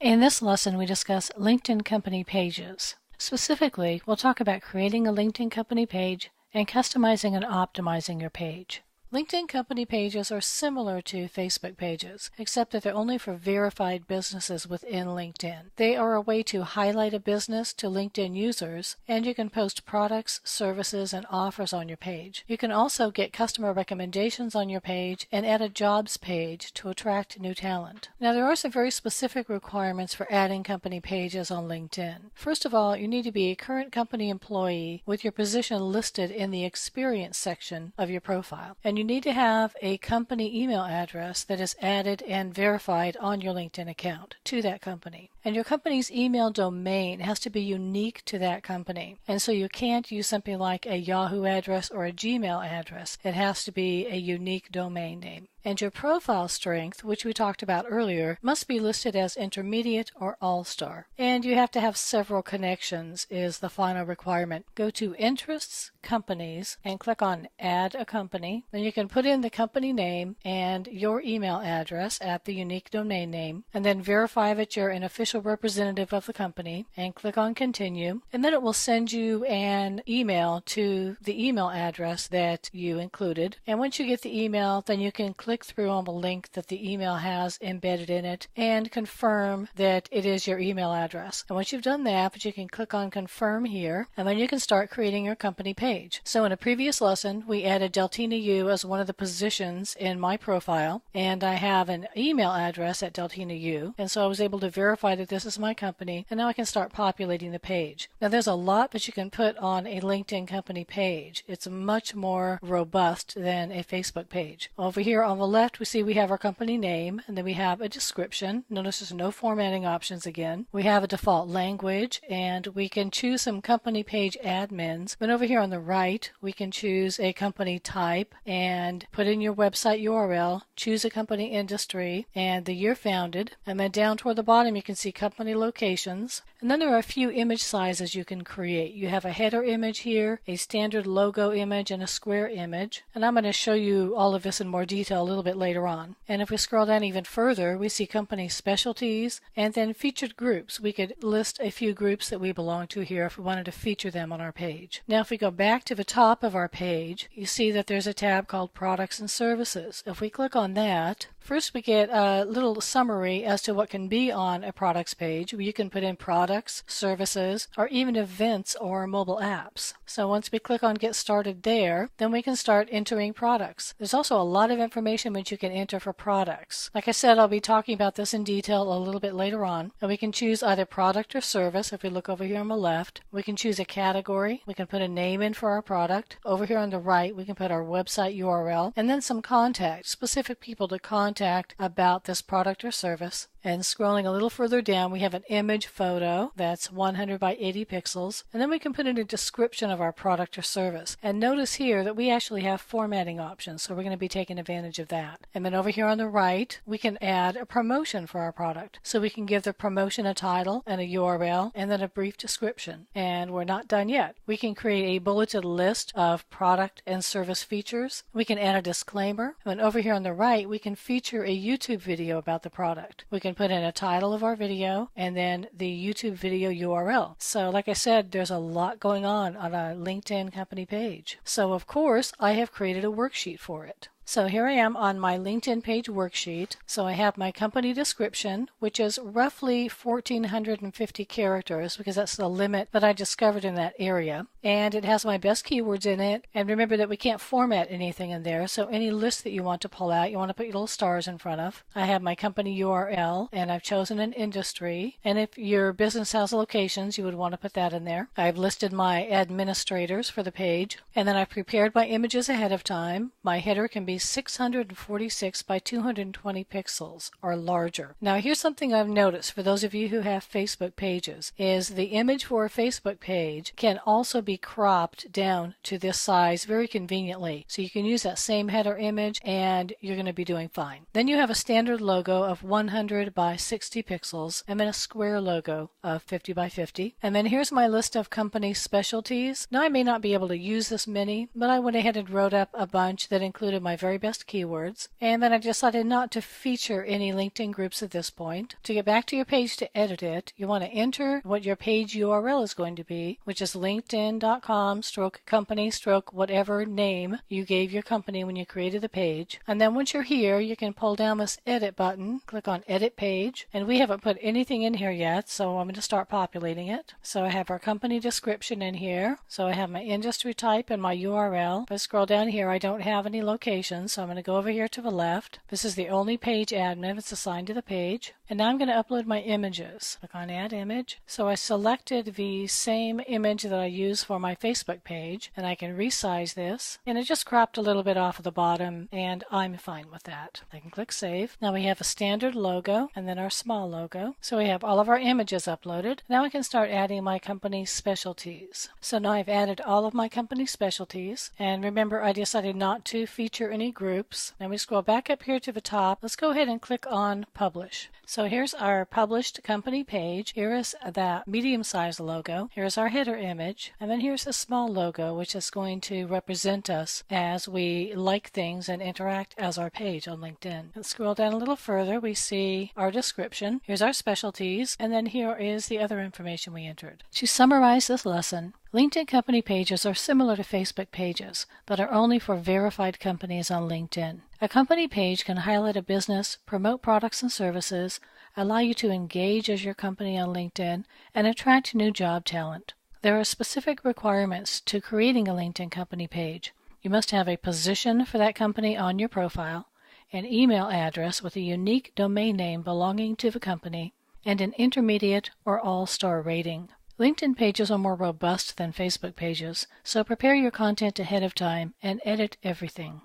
In this lesson, we discuss LinkedIn company pages. Specifically, we'll talk about creating a LinkedIn company page and customizing and optimizing your page. LinkedIn company pages are similar to Facebook pages, except that they're only for verified businesses within LinkedIn. They are a way to highlight a business to LinkedIn users, and you can post products, services, and offers on your page. You can also get customer recommendations on your page and add a jobs page to attract new talent. Now, there are some very specific requirements for adding company pages on LinkedIn. First of all, you need to be a current company employee with your position listed in the experience section of your profile. And you need to have a company email address that is added and verified on your LinkedIn account to that company. And your company's email domain has to be unique to that company. And so you can't use something like a Yahoo address or a Gmail address. It has to be a unique domain name. And your profile strength, which we talked about earlier, must be listed as intermediate or all-star. And you have to have several connections is the final requirement. Go to Interests, Companies, and click on Add a Company. Then you can put in the company name and your email address at the unique domain name, and then verify that you're an official representative of the company, and click on Continue. And then it will send you an email to the email address that you included. And once you get the email, then you can click through on the link that the email has embedded in it and confirm that it is your email address. And once you've done that, you can click on Confirm here, and then you can start creating your company page. So in a previous lesson, we added DeltinaU as one of the positions in my profile, and I have an email address at DeltinaU, and so I was able to verify that this is my company, and now I can start populating the page. Now there's a lot that you can put on a LinkedIn company page. It's much more robust than a Facebook page. Over here on the left, we see we have our company name, and then we have a description. Notice there's no formatting options again. We have a default language, and we can choose some company page admins. But over here on the right, we can choose a company type and put in your website URL, choose a company industry, and the year founded. And then down toward the bottom, you can see company locations. And then there are a few image sizes you can create. You have a header image here, a standard logo image, and a square image. And I'm going to show you all of this in more detail a little bit later on. And if we scroll down even further, we see company specialties and then featured groups. We could list a few groups that we belong to here if we wanted to feature them on our page. Now if we go back to the top of our page, you see that there's a tab called Products and Services. If we click on that, first we get a little summary as to what can be on a products page. You can put in products, services, or even events or mobile apps. So once we click on Get Started there, then we can start entering products. There's also a lot of information which you can enter for products. Like I said, I'll be talking about this in detail a little bit later on. And we can choose either product or service. If we look over here on the left, we can choose a category. We can put a name in for our product. Over here on the right, we can put our website URL and then some contact, specific people to contact about this product or service. And scrolling a little further down, we have an image photo that's 100 by 80 pixels. And then we can put in a description of our product or service. And notice here that we actually have formatting options, so we're going to be taking advantage of that. And then over here on the right, we can add a promotion for our product. So we can give the promotion a title and a URL and then a brief description. And we're not done yet. We can create a bulleted list of product and service features. We can add a disclaimer. And over here on the right, we can feature a YouTube video about the product. We can put in a title of our video and then the YouTube video URL. So like I said, there's a lot going on a LinkedIn company page. So of course, I have created a worksheet for it. So here I am on my LinkedIn page worksheet. So I have my company description, which is roughly 1,450 characters because that's the limit that I discovered in that area. And it has my best keywords in it. And remember that we can't format anything in there. So any list that you want to pull out, you want to put your little stars in front of. I have my company URL, and I've chosen an industry. And if your business has locations, you would want to put that in there. I've listed my administrators for the page. And then I've prepared my images ahead of time. My header can be 646 by 220 pixels or larger. Now here's something I've noticed for those of you who have Facebook pages is the image for a Facebook page can also be cropped down to this size very conveniently. So you can use that same header image and you're going to be doing fine. Then you have a standard logo of 100 by 60 pixels and then a square logo of 50 by 50. And then here's my list of company specialties. Now I may not be able to use this many, but I went ahead and wrote up a bunch that included my very best keywords. And then I decided not to feature any LinkedIn groups at this point. To get back to your page to edit it, you want to enter what your page URL is going to be, which is linkedin.com/company/whatever name you gave your company when you created the page. And then once you're here, you can pull down this edit button, click on edit page, and we haven't put anything in here yet, so I'm going to start populating it. So I have our company description in here. So I have my industry type and my URL. If I scroll down here, I don't have any locations, so I'm going to go over here to the left. This is the only page admin that's assigned to the page. And now I'm going to upload my images. Click on Add Image. So I selected the same image that I use for my Facebook page, and I can resize this. And it just cropped a little bit off of the bottom, and I'm fine with that. I can click Save. Now we have a standard logo, and then our small logo. So we have all of our images uploaded. Now I can start adding my company specialties. So now I've added all of my company specialties, and remember I decided not to feature any groups. Now we scroll back up here to the top. Let's go ahead and click on Publish. So here's our published company page. Here is that medium-sized logo. Here's our header image. And then here's a small logo, which is going to represent us as we like things and interact as our page on LinkedIn. Let's scroll down a little further. We see our description. Here's our specialties. And then here is the other information we entered. To summarize this lesson, LinkedIn company pages are similar to Facebook pages, but are only for verified companies on LinkedIn. A company page can highlight a business, promote products and services, allow you to engage as your company on LinkedIn, and attract new job talent. There are specific requirements to creating a LinkedIn company page. You must have a position for that company on your profile, an email address with a unique domain name belonging to the company, and an intermediate or all-star rating. LinkedIn pages are more robust than Facebook pages, so prepare your content ahead of time and edit everything.